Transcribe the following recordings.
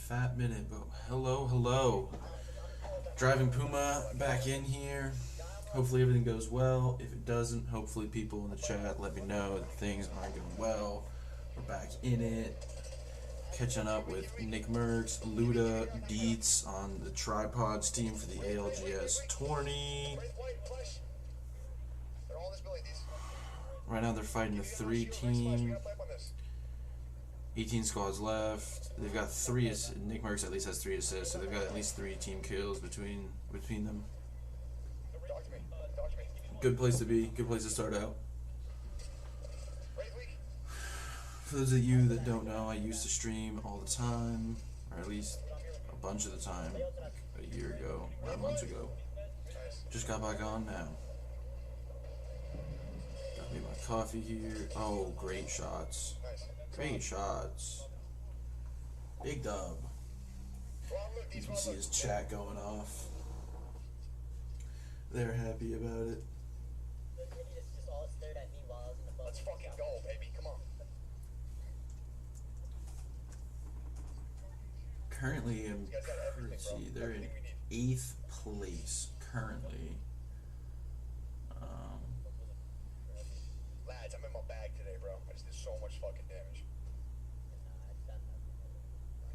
fat minute, but hello. Driving Puma back in here. Hopefully everything goes well. If it doesn't, hopefully people in the chat let me know that things aren't going well. We're back in it. Catching up with NickMercs, Luda, Deets on the Tripods team for the ALGS tourney. Right now they're fighting the 3 team. 18 squads left. They've got 3 assists. NickMercs at least has 3 assists, so they've got at least 3 team kills between them. Good place to be. Good place to start out. For those of you that don't know, I used to stream all the time, or at least a bunch of the time, like a year ago, 9 months ago. Just got back on now. Got me my coffee here. Oh, great shots. Great shots. Big dub. You can see his chat going off. They're happy about it. Let's fucking go, baby. Come on. Currently, let's see, they're in 8th place currently. Lads, I'm in my bag today, bro. I just did so much fucking damage.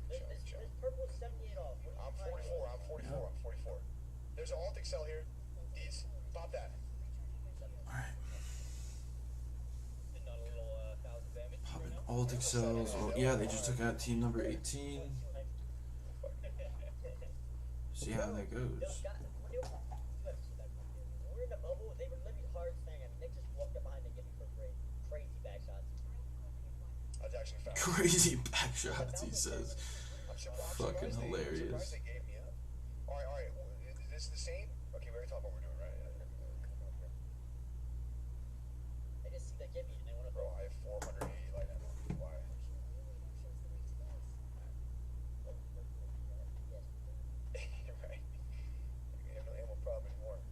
This purple 78 off. I'm 44. There's an alt excel here. These. Pop that. Alright. Popping alt excels. Oh, yeah, they just took out team number 18. See how that goes. We're in the bubble. They were literally hard staying, and Nick just walked up behind and gave me for free. Crazy back shots. That's actually fast. Crazy back shots, he says. Fucking hilarious. Alright. Is this the same? Okay, we already talked about what we're doing, right? They just see that give me, and they want to. Bro, I have 480 light ammo. Why? Right. We have no ammo problem anymore.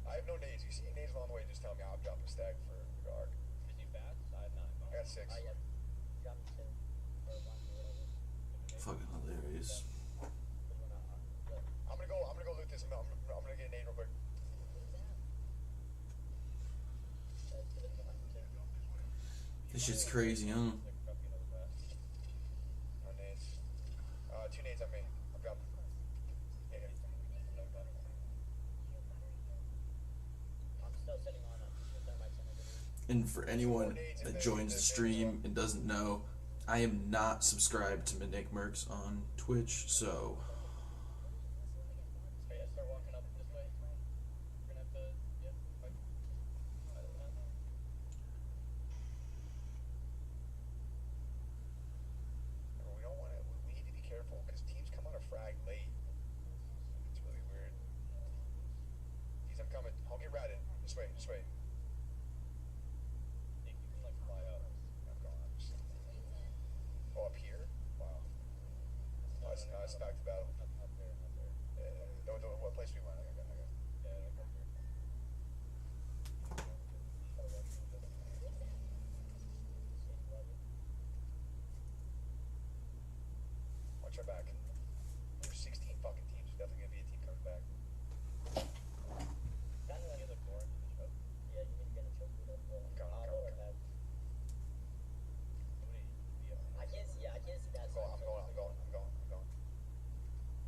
I have no nades. You see nades along the way, just tell me. I'll drop a stack for the guard. Is he fast? I have 9. I got 6. Fucking hilarious. I'm gonna go loot this. I'm gonna get a nade real quick. This shit's crazy, huh? No nades. 2 nades on me. I've got. Yeah. I'm still sitting on a And for anyone that joins the stream and doesn't know, I am not subscribed to NickMercs on Twitch, so Start walking up this way. We're gonna have to, fight. We don't want to. We need to be careful because teams come on a frag late. It's really weird. These, I'm coming. I'll get ratted. This way. You can like fly up. I'm going. Oh, up here? Wow. Oh, it's back to battle. Not there. What place do we want? I got. Yeah, like up here. Watch our back. There's 16 fucking teams. There's definitely gonna be a team coming back. You look more into the show. Yeah, you need to get a choke with it. I'm coming. I can't see that. I'm going.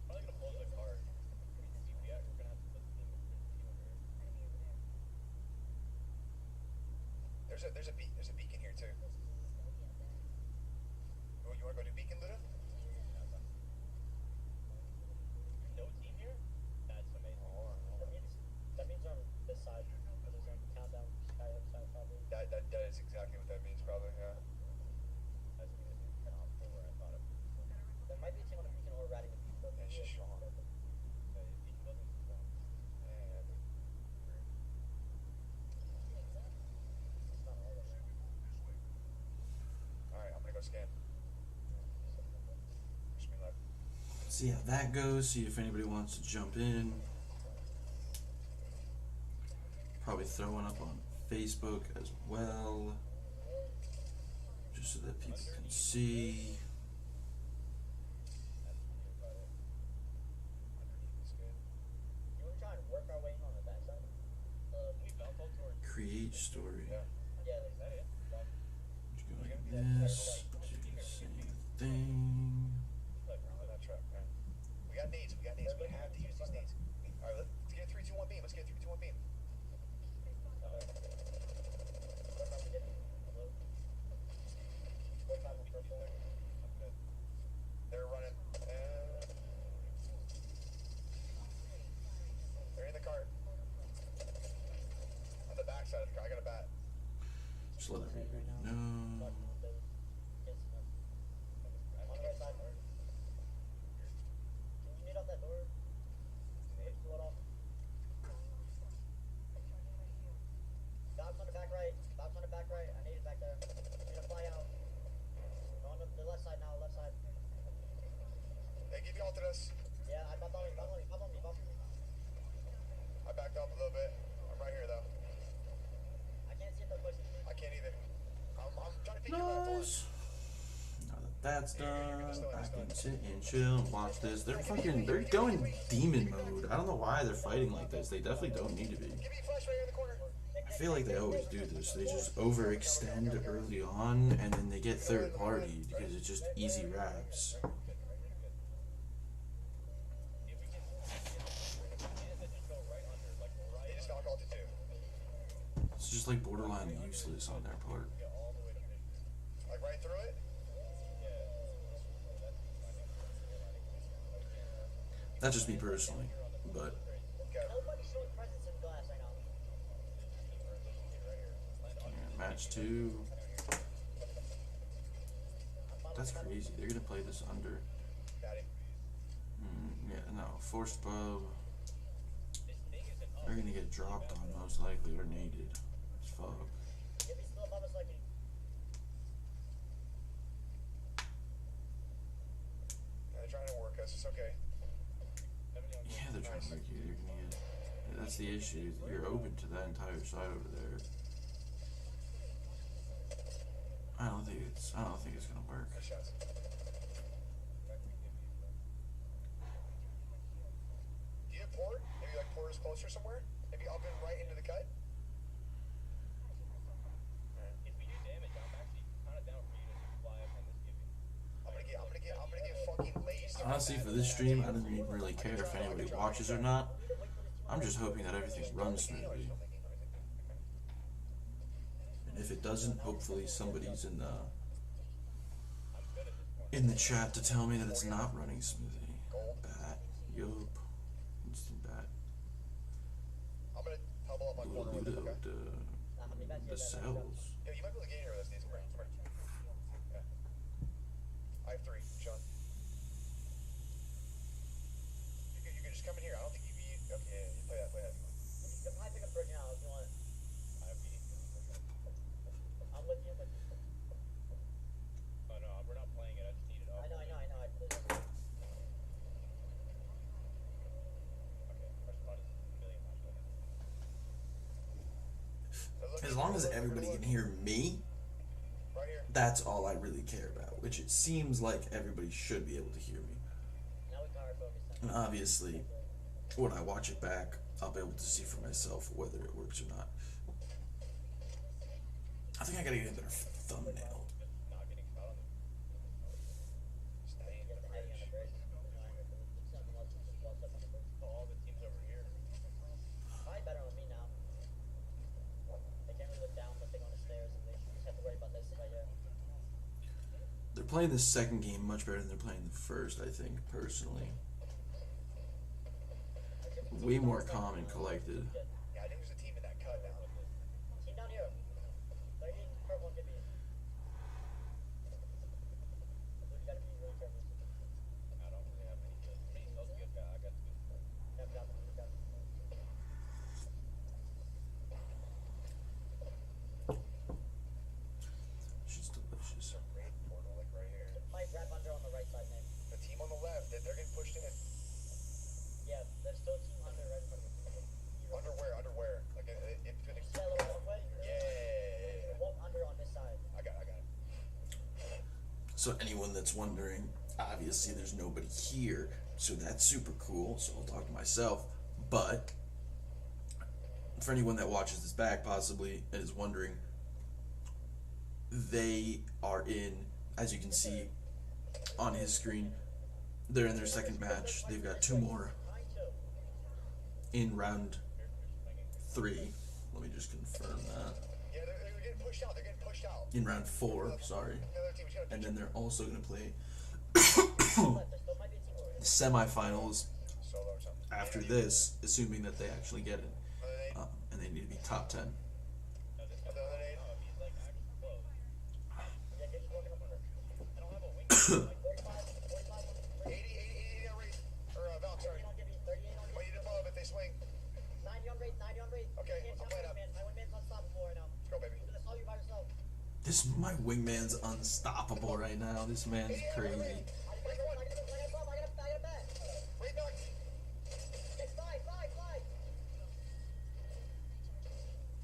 Probably gonna pull the card. CPI, we're gonna have to put the team over here. There's a beacon here too. Oh, you wanna go do beacon, Luda? No team here? That's amazing. That means on this side. Because there's a countdown. Sky up side probably. That is exactly what that means, probably. Yeah. That's amazing. Where I thought it was. There might be a team on the beacon or ratting the beacon. It's just strong. Beacon building is strong. Alright, I'm gonna go scan. Wish me luck. see how that goes, see if anybody wants to jump in. Probably throw one up on Facebook as well, just so that people can see. each story. Yeah. Yeah, Is that it? Done. Just go like this, do the same thing. Look, On that truck, man. We got nades. We got nades. We have to use these nades. All right, let's get a 3, 2, 1 beam. Let's get a 3, 2, 1 beam. They're running. They're in the cart. On the back side of the car. I got a bat. Just let everybody know. Can you need off that door? Pull it off. Dogs on the back right. Dogs on the back right. I need it back there. Need to fly out. On the left side now. Left side. They give you all to this. Yeah, I pop on me. Pop on me. Pop on me. Pop on me. I backed up a little bit. I'm right here though. I can't see if they're pushing me. I can't either. I'm trying to figure out what Nice. Now that that's done, I can sit and chill and watch this. They're going demon mode. I don't know why they're fighting like this. They definitely don't need to be. Give me a flash right here in the corner. I feel like they always do this. They just overextend early on, and then they get third party because it's just easy wraps. They just knock all to 2. It's just like borderline useless on their part. Like right through it. That's just me personally, but Okay. Nobody's showing presence in glass right now. yeah, match 2. That's crazy. They're gonna play this under. Got him. Yeah, no, forced bow. They're gonna get dropped on most likely or naded. As fuck. If he's still above us, like They're trying to work us. It's okay. Yeah, they're trying to break you. You're gonna get. That's the issue. You're open to that entire side over there. I don't think it's gonna work. Nice shots. Do you have port? Maybe like port is closer somewhere? Maybe up and right into the cut? If we do damage, I'm actually kind of down for you to fly up on this giving. I'm gonna get fucking laced. Honestly, for this stream, I don't even really care if anybody watches or not. I'm just hoping that everything runs smoothly. And if it doesn't, hopefully somebody's in the chat to tell me that it's not running smoothly. Bat, yup, instant bat. I'm gonna tumble up on corner with it, okay? how many bats The you have? cells. Yeah, you might be able to get in here with us, Nathan. Come here. Yeah. I have 3, Sean. You can just come in here. I don't think you can. Okay, you play that. You can probably pick up bridge now if you want. I have I'm with you. Oh no, we're not playing it. I just need it up. I know. Okay, our spot is a million times better. As long as everybody can hear me, Right here. that's all I really care about. Which it seems like everybody should be able to hear me. Now we got our focus. And obviously, when I watch it back, I'll be able to see for myself whether it works or not. I think I gotta get a better thumbnail. Not getting shot on Stay in Get the the heavy on the bridge. bridge. It's nothing else. Just walks up on the bridge. all the teams over here. Probably better on me now. They can't really look down, but they go on the stairs, and they just have to worry about this right here. They're playing the second game much better than they're playing the first, I think, personally. Way more calm and collected. Yeah, I think there's a team in that cut now. Team down here. 30, purple one, give me. You gotta be really careful. I don't really have any good. Pretty close to good guy. I got good. Got them. She's delicious. Raid portal, like right here. Might wrap under on the right side, man. The team on the left, they're getting pushed in. Yeah, there's still a team under right in front of you. Underwear. Like it could. You see that little walkway? Yeah. Walk under on this side. I got it. So anyone that's wondering, obviously there's nobody here, so that's super cool. So I'll talk to myself. But for anyone that watches this back possibly and is wondering, they are in, as you can see on his screen, they're in their second match. They've got 2 more in round 3. Let me just confirm that. Yeah, they're getting pushed out. They're getting pushed out. In round 4, sorry. The other team's gonna And then they're also going to play There still might be a team over here. semifinals solo or something. after this, assuming that they actually get it. And they need to be top 10. No, this The guy's other nade. up. He's like actually close. Yeah, just walking up on her. I don't have a wing. Like, 45, 80 on Wraith. Or Val, sorry. 38 on Gibby, 38 on Might Gibby. need above if they swing. 90 on Wraith, 90 on Wraith. Okay, You can't I'm count playing my up. wingman. My wingman's unstoppable right now. Let's go, baby. You're gonna solve you by yourself. My wingman's unstoppable right now. This man's crazy. I got back. Wraith knocked. It's fly.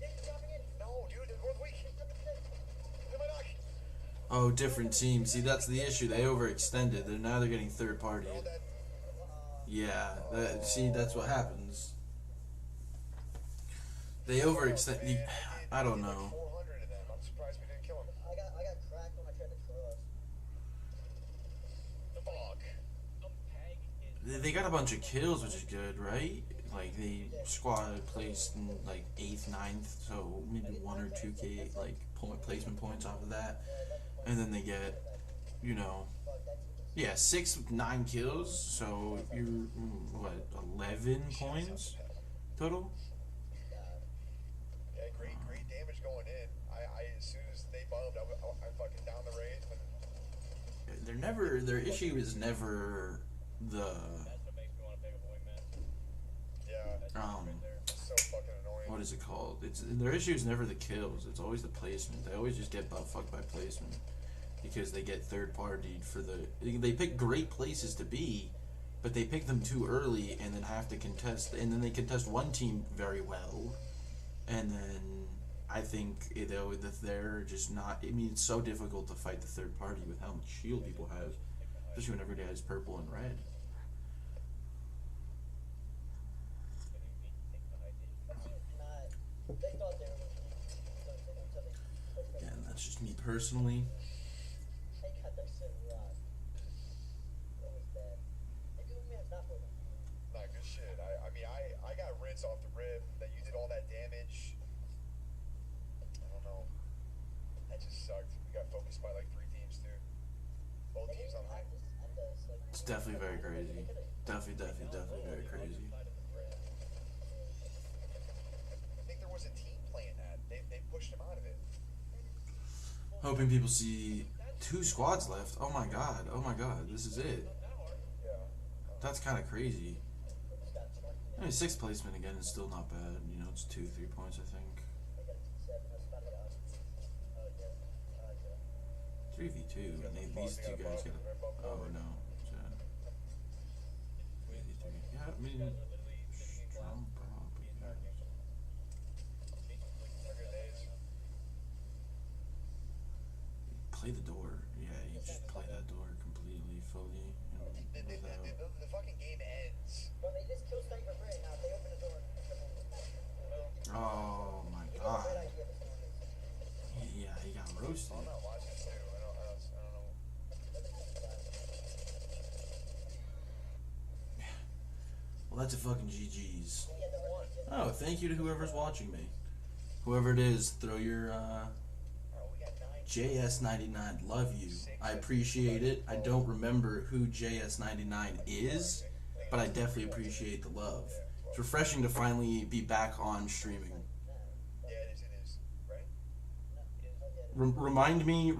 Jake's dropping in. No, dude, they're both weak. They're my knock. Oh, different team. See, that's the issue. They overextended. Now they're getting third party. They're all dead. Yeah. See, that's what happens. They overextend. I don't know. 400 of them. I'm surprised we didn't kill him. I got cracked when I tried to cross. Fuck. some tag is They got a bunch of kills, which is good, right? Like, they squad placed in, like, 8th, 9th, so maybe 1 or 2K, like, point placement points off of that. And then they get, you know, yeah, 6, 9 kills, so you're, what, 11 points total? Yeah, great damage going in. I as soon as they bumped, I fucking down the raid. Their issue is never the, that's what makes me want to pick up a wingman. Yeah, That's Um, right there. it's so fucking annoying. what is it called? Their issue is never the kills, it's always the placement. They always just get butt fucked by placement. Because they get third partied for they pick great places to be, but they pick them too early and then have to contest, and then they contest one team very well, and then I think they're just not. I mean, it's so difficult to fight the third party with how much shield people have, especially when everybody has purple and red. They thought they were until they Yeah, and that's just me personally. They got that shit rock. That was bad. Maybe wingman's not for them. Nah, good shit. I mean, I got rinsed off the rip that you did all that damage. I don't know. That just sucked. We got focused by like 3 teams too. Both teams on high. It's definitely very crazy. Definitely very crazy. I think there was a team playing that. They pushed him out of it. Hoping people see 2 squads left. Oh my god, this is it. Yeah. That's kind of crazy. I mean, 6th placement again is still not bad. You know, it's 2-3 points, I think. 3v2. And these 2 guys get. Oh no. Yeah. 3v3. Yeah, I mean, strong probably. They're good days. Play the door. Yeah, you just play that door completely, fully, and without. The fucking game ends. Bro, they just kill Sniper for it now. They open the door. Oh my You know, god. great idea this morning. Yeah, he got roasted. I'm not watching too. I don't know. Well, that's a fucking GG's. Yeah, the one. Oh, thank you to whoever's watching me. Whoever it is, throw your Oh, we got 9. JS99. Love you. I appreciate it. I don't remember who JS99 is, but I definitely appreciate the love. It's refreshing to finally be back on streaming. Yeah, it is. Right? Remind me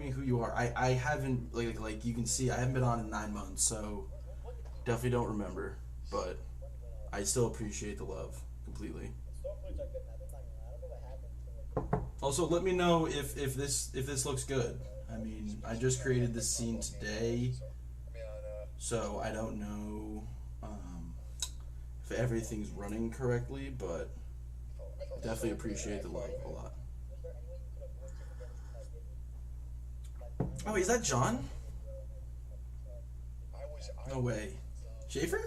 who you are. I haven't like you can see I haven't been on in 9 months, so definitely don't remember, but I still appreciate the love completely. Storm points are good, man. They're not gonna lie. I don't know what happened. Also, let me know if this looks good. I mean, I just created this scene today, I mean, on so I don't know if everything's running correctly, but definitely appreciate the love a lot. Was there any way you could avoid taking them Oh, is that John? I No way. Schaefer?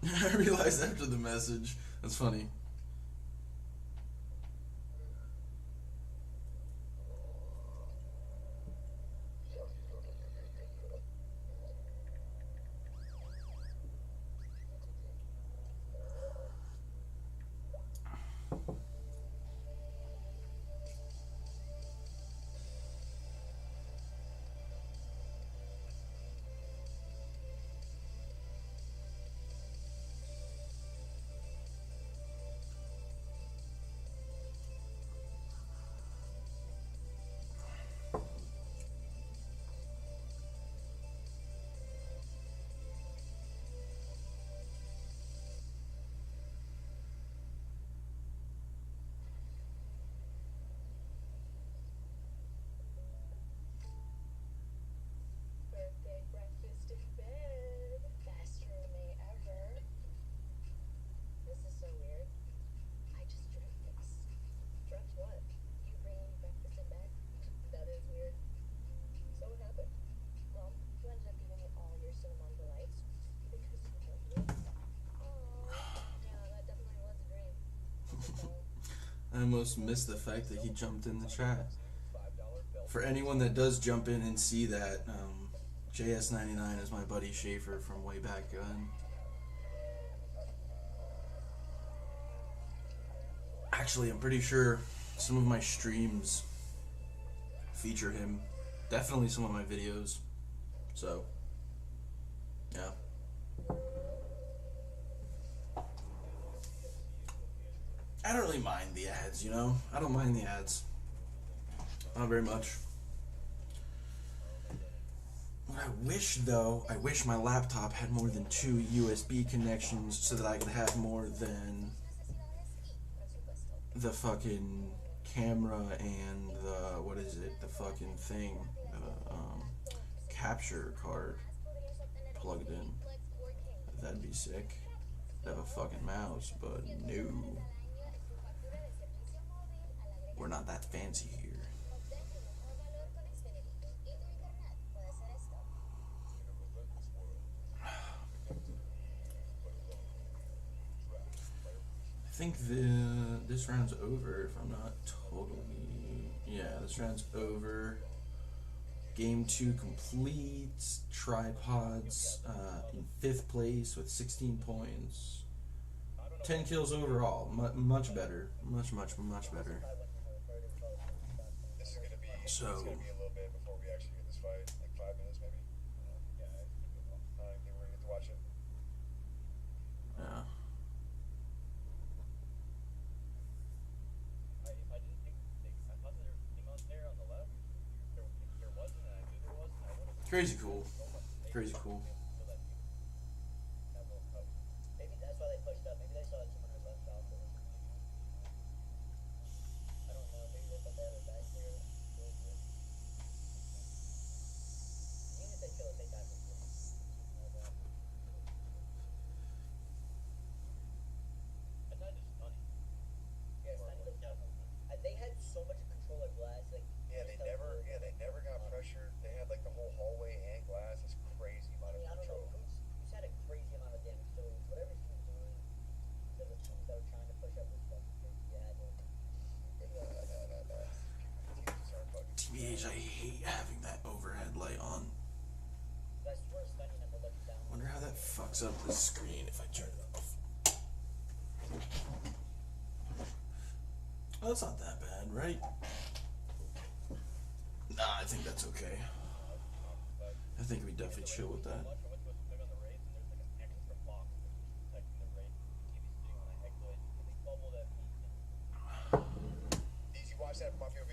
I realized after the message. That's funny. Birthday breakfast in bed. Best roommate ever. This is so weird. I just dreamt this. Dreamt what? You bringing me breakfast in bed? That is weird. So what happened? Well, you ended up giving me all your cinnamon delights because you love me. Oh, yeah, that definitely was a dream. I almost missed the fact that he jumped in the chat. For anyone that does jump in and see that, JS99 is my buddy Schaefer from way back then. Actually, I'm pretty sure some of my streams feature him. Definitely some of my videos. So, yeah. I don't really mind the ads, you know? I don't mind the ads. Not very much. What I wish, though, I wish my laptop had more than 2 USB connections so that I could have more than the fucking camera and the, what is it, the fucking thing, the capture card plugged in. That'd be sick. I'd have a fucking mouse, but no. We're not that fancy here. I think this round's over, if I'm not totally... Yeah, this round's over. Game 2 complete. Tripods in 5th place with 16 points. 10 kills overall. Much better. Much better. This is gonna be. So- It's gonna be a little bit before we actually get this fight, like 5 minutes maybe. Yeah, I think we're gonna get to watch it. Yeah. If I didn't think I thought there was a team out there on the left. If there wasn't, and I knew there wasn't, I would have. Crazy cool. Crazy cool. So that that World Cup. Maybe that's why they pushed up. Maybe they saw that someone was left off. I don't know. Maybe they thought they had a back there. Even if they kill it, they die from this. I tried to stun him. Yeah, Stunning was tough. They had so much control of glass. Like, Yeah, they never got pressured. They had like the whole hallway and glass. It's crazy amount of I don't know. control. Who's had a crazy amount of damage. So whatever he was doing, the teams that were trying to push up was fucking crazy. Yeah, No. Teams are fucking. TBH, I hate having that overhead light on. I swear Stunning never let you down. Wonder how that fucks up the screen if I turn it off. Oh, that's not that bad, right? Nah, I think that's okay. I think we definitely chill with that. Much I went to a swing on the race, and there's like an extra box protecting the race. TV's sitting on a hectoid, and they bubbled at me. Did you watch that from my POV?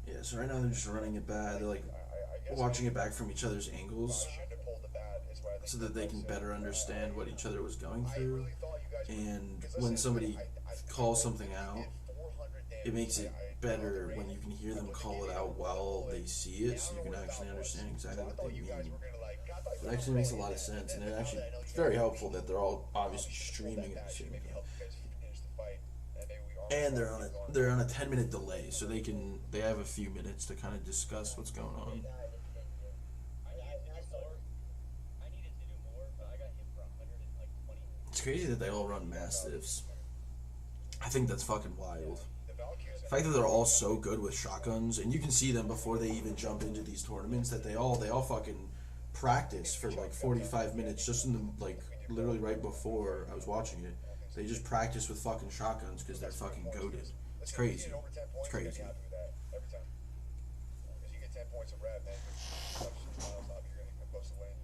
Yeah, so right now they're just running it back. They're like I guess watching it back from each other's angles I shouldn't have pulled the bat. Is what I think so that they can better understand what each other was going I through. really thought you guys were- And 'cause when listen, somebody I calls know something you out, did 400 damage. it makes it I better know when the you can range. hear them call it out while they see it, so you can actually understand exactly what they mean. It actually makes a lot of sense, and it actually it's very helpful that they're all obviously streaming at the same time. And they're on a 10-minute delay, so they have a few minutes to kind of discuss what's going on. I needed to do crazy that they all run Mastiffs. I think that's fucking wild. The Valkyries. The fact that they're all so good with shotguns, and you can see them before they even jump into these tournaments, that they all fucking practice for like 45 minutes just in the, like, literally right before I was watching it. They just practice with fucking shotguns because they're fucking goated. It's crazy. It's crazy. Every time. Because you get 10 points of red, man. You're going to come close to winning.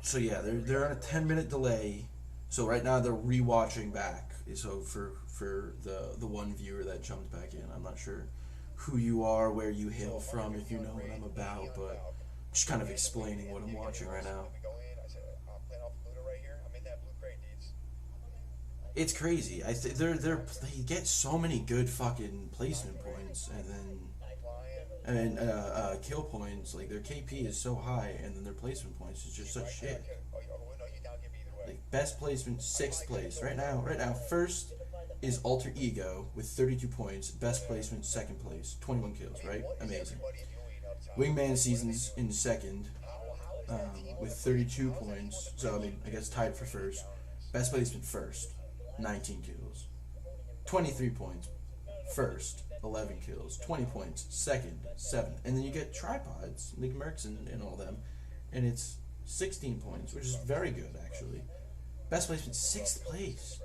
So yeah, they're on a 10-minute delay. So right now they're rewatching back. So for the one viewer that jumped back in, I'm not sure who you are, where you hail from, if you know what I'm about, but I'm just kind of explaining what I'm watching right now. I said, I'm playing off Luda right here. I'm in that blue crate, dudes. It's crazy. They get so many good fucking placement points, and then kill points. Like, their KP is so high, and then their placement points is just such shit. Like, best placement, 6th place. Right now, first is Alter Ego with 32 points. Best placement, 2nd place, 21 kills. Right, amazing. Wingman Seasons in 2nd with 32 points. So I mean, I guess tied for first. Best placement, 1st, 19 kills. 23 points, 1st, 11 kills. 20 points, 2nd, 7. And then you get tripods, NickMercs and all them, and it's 16 points, which is very good, actually. Best placement, 6th place.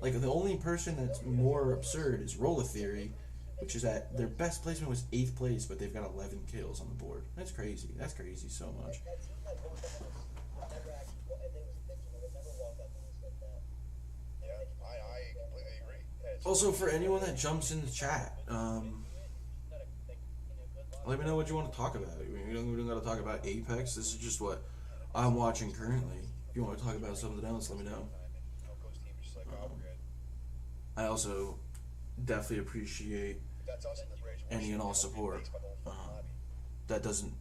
Like, the only person that's more absurd is Roller Theory, which is at their best placement was 8th place, but they've got 11 kills on the board. That's crazy. That's crazy so much. Yeah, I completely agree. Also, for anyone that jumps in the chat, let me know what you want to talk about. We don't got to talk about Apex. This is just what I'm watching currently. If you want to talk about something else, let me know. I also definitely appreciate any and all support. That doesn't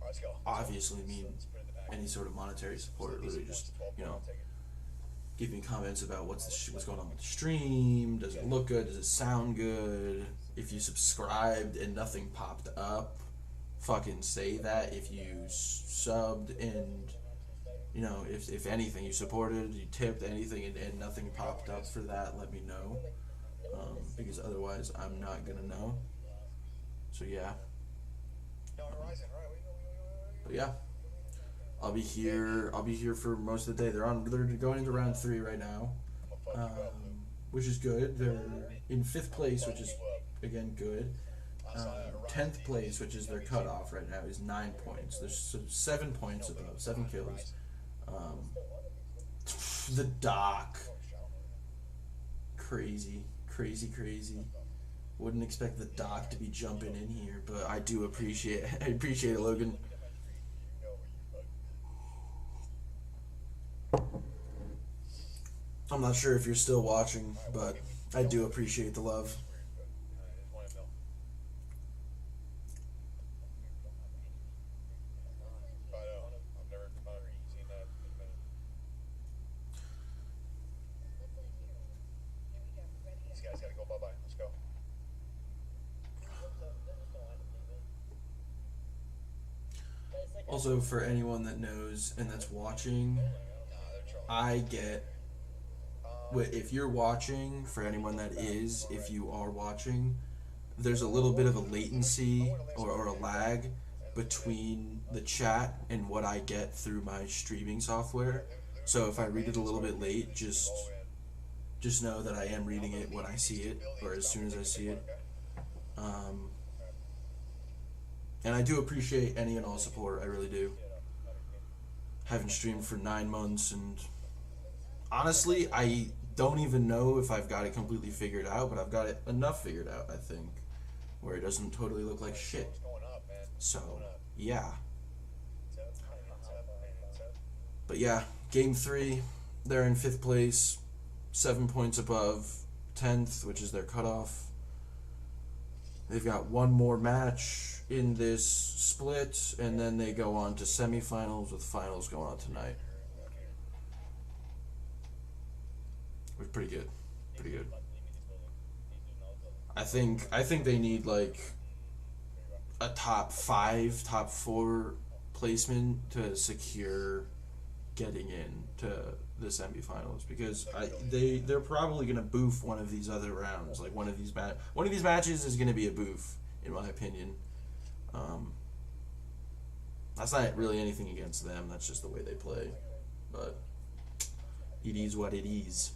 obviously mean any sort of monetary support. Literally just, giving comments about what's going on with the stream. Does it look good? Does it sound good? If you subscribed and nothing popped up, fucking say that. If you subbed and if anything, you supported, you tipped, anything, and nothing popped up for that, let me know. Because otherwise, I'm not gonna know. So yeah. But yeah, I'll be here for most of the day. They're going into round 3 right now, which is good. They're in 5th place, which is again good. 10th place, which is their cutoff right now, is 9 points. There's 7 points above, 7 kills. The doc, crazy. Wouldn't expect the doc to be jumping in here, but I do appreciate it, Logan. I'm not sure if you're still watching, but I do appreciate the love. Also, for anyone that knows and that's watching, if you're watching, for anyone that is, if you are watching, there's a little bit of a latency or a lag between the chat and what I get through my streaming software. So if I read it a little bit late, just know that I am reading it when I see it, or as soon as I see it. And I do appreciate any and all support, I really do. Haven't streamed for 9 months, and honestly, I don't even know if I've got it completely figured out, but I've got it enough figured out, I think, where it doesn't totally look like shit. So, yeah. But yeah, game 3, they're in 5th place, 7 points above 10th, which is their cutoff. They've got one more match in this split, and then they go on to semifinals, with finals going on tonight. Which is pretty good. I think they need like a top 5, top 4 placement to secure getting into the semifinals, because they're probably gonna boof one of these other rounds. Like one of these matches is gonna be a boof, in my opinion. That's not really anything against them. That's just the way they play. But it is what it is.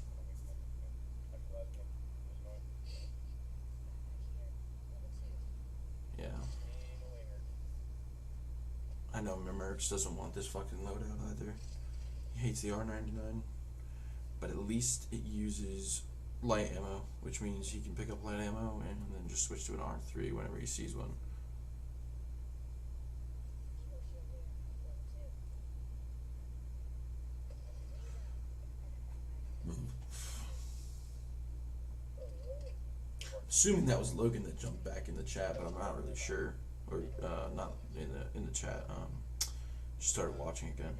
Yeah. I know NickMercs doesn't want this fucking loadout either. He hates the R99. But at least it uses light ammo, which means he can pick up light ammo and then just switch to an R3 whenever he sees one. Assuming that was Logan that jumped back in the chat, but I'm not really sure, or not in the chat. Just started watching again.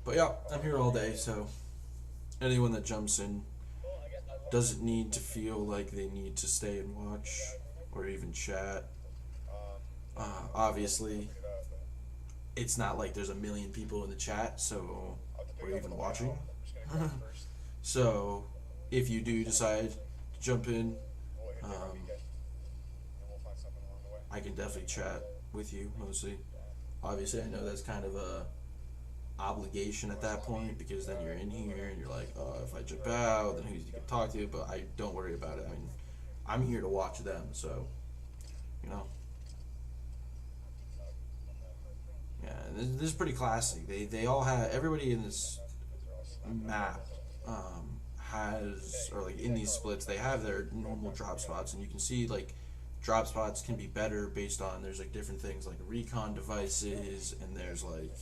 But yeah, I'm here all day, so anyone that jumps in doesn't need to feel like they need to stay and watch or even chat. Obviously, it's not like there's a million people in the chat, so or even watching. So if you do decide to jump in, I can definitely chat with you mostly. Obviously, I know that's kind of a obligation at that point, because then you're in here and you're like, oh, if I jump out, then who's you can talk to? But I don't worry about it. I mean, I'm here to watch them, so you know. Yeah, this is pretty classic. They all have, everybody in this map has, or like in these splits, they have their normal drop spots, and you can see like drop spots can be better based on, there's like different things like recon devices, and there's like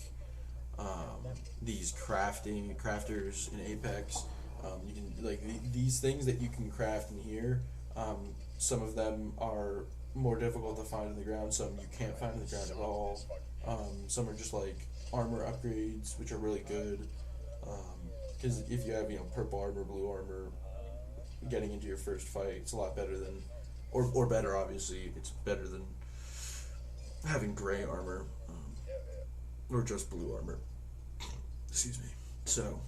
these crafters in Apex. You can like these things that you can craft in here. Some of them are more difficult to find in the ground. Some you can't find in the ground at all. Some are just like armor upgrades, which are really good. Because if you have purple armor, blue armor, getting into your first fight, it's a lot better than, or better obviously. It's better than having gray armor, or just blue armor. Excuse me. So,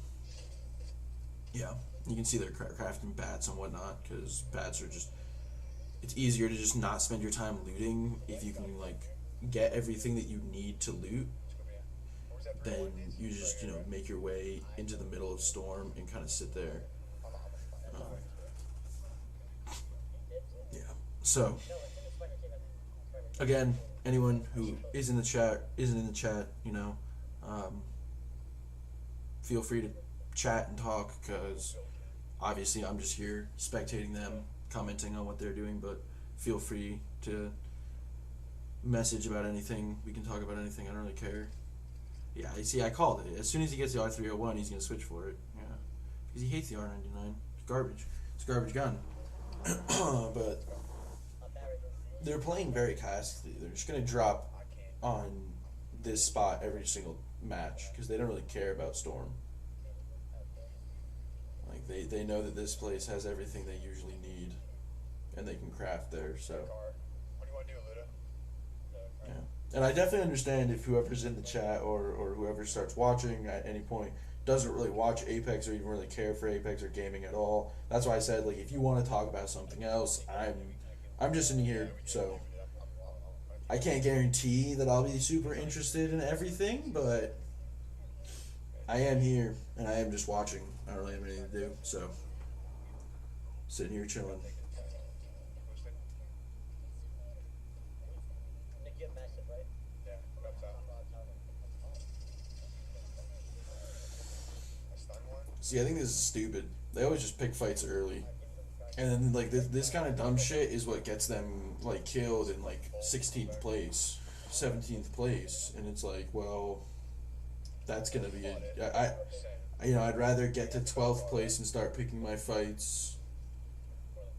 yeah, you can see they're crafting bats and whatnot, because bats are just, it's easier to just not spend your time looting if you can like get everything that you need to loot. Then you just make your way into the middle of storm and kind of sit there. Yeah. So again, anyone who is in the chat, isn't in the chat, feel free to chat and talk, because obviously I'm just here spectating them, commenting on what they're doing, but feel free to message about anything. We can talk about anything. I don't really care. Yeah, see, I called it. As soon as he gets the R301, he's going to switch for it. Yeah, because he hates the R99. It's garbage. It's a garbage gun. But they're playing very classically. They're just going to drop on this spot every single match, because they don't really care about Storm. Like, they know that this place has everything they usually need, and they can craft there, so. What do you want to do, Luda? Yeah. And I definitely understand if whoever's in the chat or whoever starts watching at any point doesn't really watch Apex or even really care for Apex or gaming at all. That's why I said, like, if you want to talk about something else, I'm just in here, so I can't guarantee that I'll be super interested in everything, but I am here and I am just watching. I don't really have anything to do, so sitting here chilling. See, I think this is stupid. They always just pick fights early, and then like this kind of dumb shit is what gets them like killed in like 16th place, 17th place, and it's like, well, that's gonna be it. I'd rather get to 12th place and start picking my fights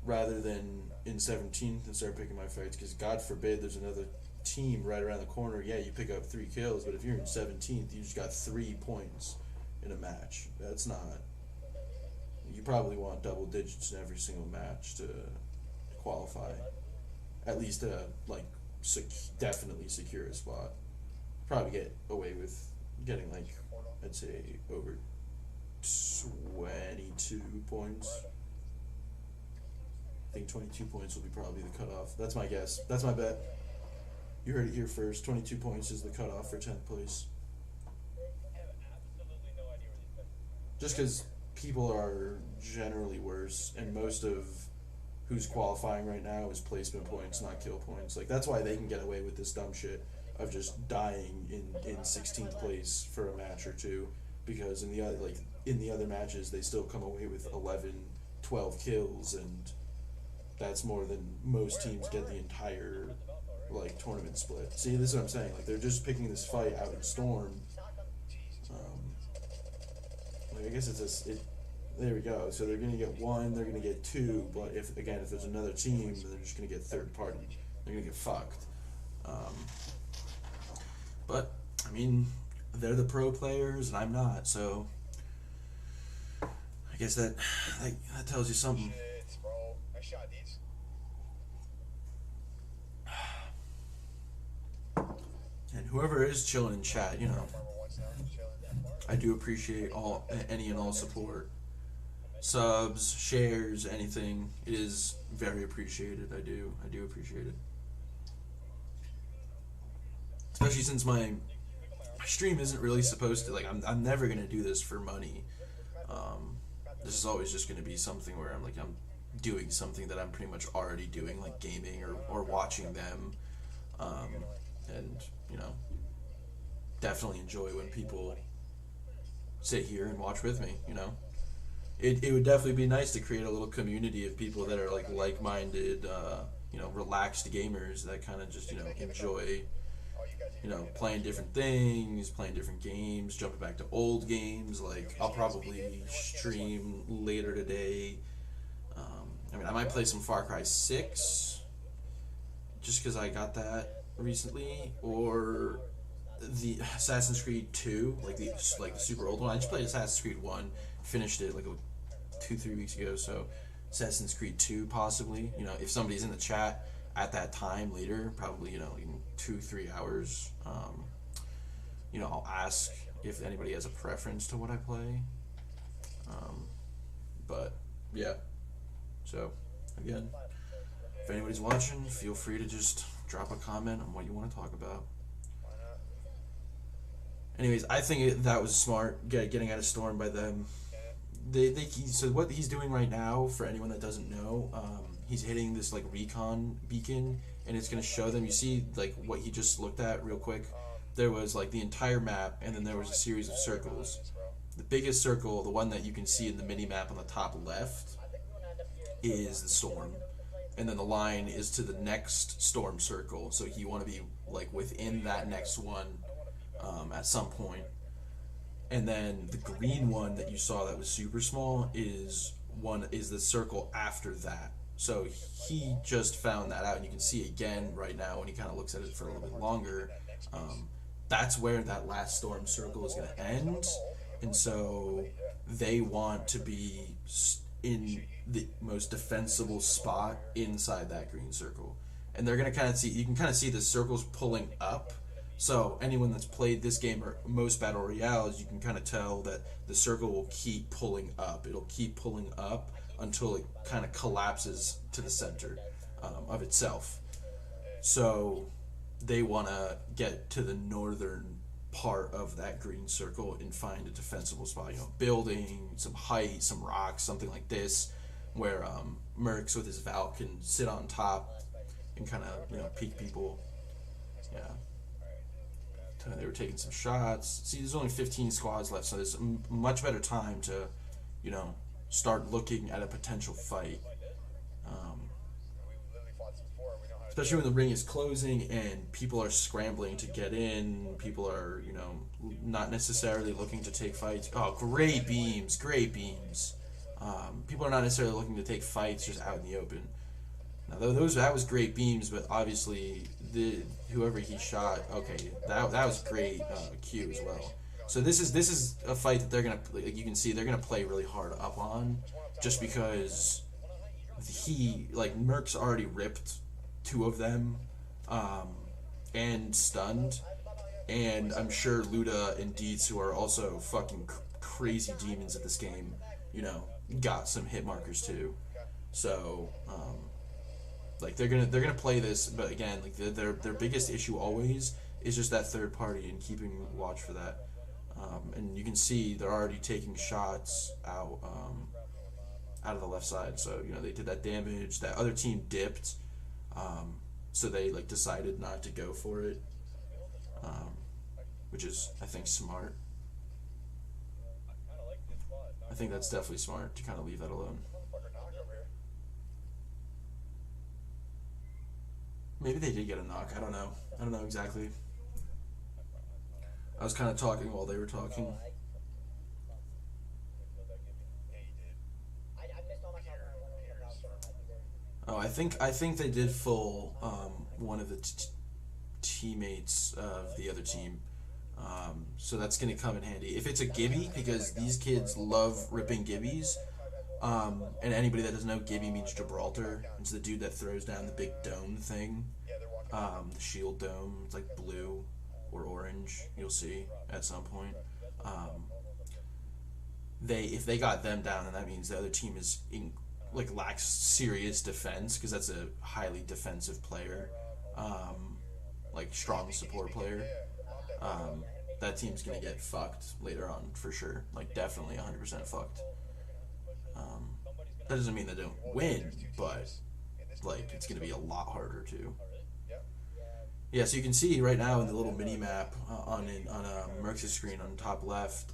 rather than in 17th and start picking my fights, because God forbid there's another team right around the corner. Yeah, you pick up 3 kills, but if you're in 17th, you just got 3 points in a match. That's not. You probably want double digits in every single match to qualify. At least to definitely secure a spot. Probably get away with getting like, I'd say over 22 points. I think 22 points will be probably the cutoff. That's my guess. That's my bet. You heard it here first. 22 points is the cutoff for 10th place. I have absolutely no idea where these guys are. Just because people are generally worse, and most of who's qualifying right now is placement points, not kill points. Like, that's why they can get away with this dumb shit of just dying in 16th place for a match or two, because in the other matches they still come away with 11, 12 kills, and that's more than most teams get the entire like tournament split. See, this is what I'm saying. Like, they're just picking this fight out in Storm. Like, I guess there we go. So they're gonna get one, they're gonna get two, but if there's another team, they're just gonna get third party. They're gonna get fucked. But I mean, they're the pro players and I'm not, so I guess that tells you something. Shit, bro. Nice shot, Deeds. And whoever is chilling in chat, you know, Number one's now chilling. I do appreciate any and all support. Subs, shares, anything. It is very appreciated. I do appreciate it. Especially since my stream isn't really supposed to, like, I'm never gonna do this for money. This is always just gonna be something where I'm doing something that I'm pretty much already doing, like gaming or watching them. And, you know, definitely enjoy when people sit here and watch with me, you know. It would definitely be nice to create a little community of people that are like-minded, you know, relaxed gamers that kind of just, you know, enjoy, you know, playing different things, playing different games, jumping back to old games. Like, I'll probably stream later today. I mean, I might play some Far Cry 6 just because I got that recently, or the Assassin's Creed 2, like the super old one. I just played Assassin's Creed 1, finished it like 2-3 weeks ago, so Assassin's Creed 2 possibly. You know, if somebody's in the chat at that time later, probably, you know, in 2-3 hours, you know, I'll ask if anybody has a preference to what I play. But yeah, so again, if anybody's watching, feel free to just drop a comment on what you want to talk about. Anyways, I think that was smart, getting out of Storm by them. So what he's doing right now, for anyone that doesn't know, he's hitting this like recon beacon, and it's going to show them. You see like what he just looked at real quick? There was like the entire map, and then there was a series of circles. The biggest circle, the one that you can see in the mini map on the top left, is the Storm, and then the line is to the next Storm circle. So you want to be like within that next one at some point. And then the green one that you saw that was super small is the circle after that. So he just found that out, and you can see again right now when he kind of looks at it for a little bit longer. That's where that last Storm circle is going to end, and so they want to be in the most defensible spot inside that green circle. And they're going to kind of see, you can kind of see the circles pulling up. So anyone that's played this game or most battle royales, you can kind of tell that the circle will keep pulling up. It'll keep pulling up until it kind of collapses to the center of itself. So they want to get to the northern part of that green circle and find a defensible spot. You know, building, some height, some rocks, something like this, where Mercs with his Valk can sit on top and kind of, you know, peek people. Yeah. They were taking some shots. See, there's only 15 squads left, so there's a much better time to, you know, start looking at a potential fight. Especially when the ring is closing and people are scrambling to get in. People are, you know, not necessarily looking to take fights. Oh, great beams, great beams. People are not necessarily looking to take fights just out in the open. Now, that was great beams, but obviously whoever he shot, okay, that was great Q as well. So this is a fight that they're gonna, like you can see, they're gonna play really hard up on, just because Mercs already ripped 2 of them and stunned, and I'm sure Luda and Dietz, who are also fucking crazy demons at this game, you know, got some hit markers too. So, like they're gonna play this, but again, like their biggest issue always is just that third party and keeping watch for that. And you can see they're already taking shots out of the left side. So you know they did that damage. That other team dipped, so they like decided not to go for it, which is I think smart. I think that's definitely smart to kind of leave that alone. Maybe they did get a knock. I don't know. I don't know exactly. I was kind of talking while they were talking. I missed all my shots when I went out, so I think Oh, I think they did full one of the teammates of the other team. So that's going to come in handy. If it's a Gibby, because these kids love ripping Gibbies, and anybody that doesn't know, Gibby means Gibraltar. It's the dude that throws down the big dome thing, the shield dome. It's like blue or orange, you'll see at some point. If they got them down, then that means the other team is lacks serious defense, because that's a highly defensive player, like strong support player. That team's gonna get fucked later on for sure. Like definitely 100% fucked. That doesn't mean they don't win, but like it's gonna be a lot harder too. Yeah, so you can see right now in the little mini map on Mercs' screen on top left,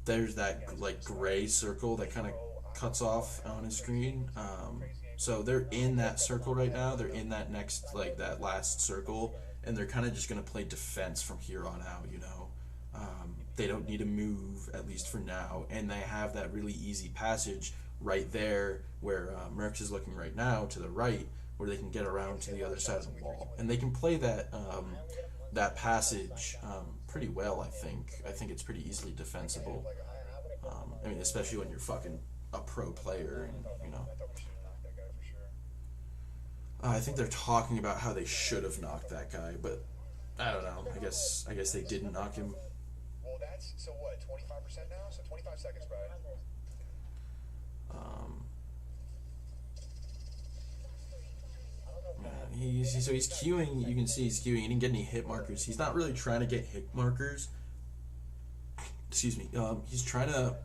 there's that like gray circle that kind of cuts off on his screen. So they're in that circle right now. They're in that next, like that last circle, and they're kind of just gonna play defense from here on out. You know, they don't need to move, at least for now, and they have that really easy passage right there where Mercs is looking right now to the right, where they can get around to the other side of the wall, and they can play that that passage pretty well. I think it's pretty easily defensible. I mean, especially when you're fucking a pro player, and you know. I think they're talking about how they should have knocked that guy, but I don't know. I guess they didn't knock him. Well, that's so what? 25% now. So 25 seconds, Brian. He's queuing. You can see he's queuing. He didn't get any hit markers. He's not really trying to get hit markers. Excuse me. He's trying to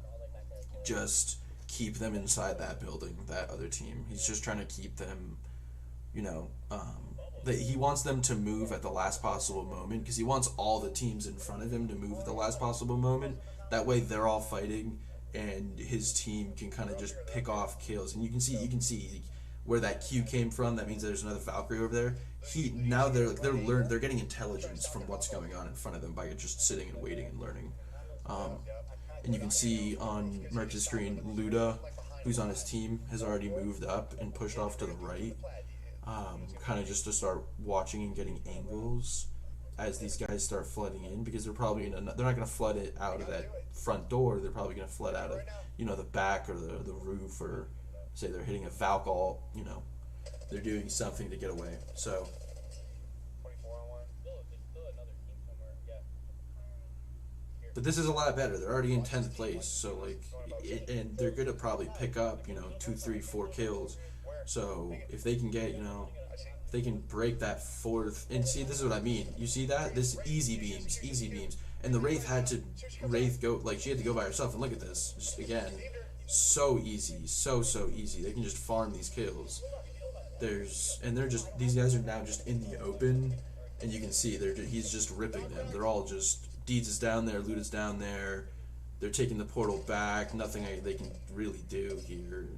just keep them inside that building, that other team. He's just trying to keep them, you know, he wants them to move at the last possible moment, because he wants all the teams in front of him to move at the last possible moment. That way they're all fighting, and his team can kind of just pick off kills. And you can see where that Q came from. That means there's another Valkyrie over there. Now they're getting intelligence from what's going on in front of them by just sitting and waiting and learning. And you can see on Mercs' screen, Luda, who's on his team, has already moved up and pushed off to the right, kind of just to start watching and getting angles as these guys start flooding in, because they're not going to flood it out of that front door. They're probably going to flood out of, you know, the back or the roof, or say they're hitting a Valk ult, you know, they're doing something to get away. So 24 on 1. There's still another team somewhere. Yeah. but this is a lot better. They're already in 10th place, so like, and they're gonna probably pick up, you know, 2, 3, 4 kills. So if they can get, you know, if they can break that fourth, and see, this is what I mean. You see that? This easy beams, and the Wraith go, like, she had to go by herself. And look at this, just again, so easy, so easy. They can just farm these kills. These guys are now just in the open, and you can see he's just ripping them. They're all just, Deeds is down there, Luda's down there. They're taking the portal back. Nothing they can really do here. Give me 12,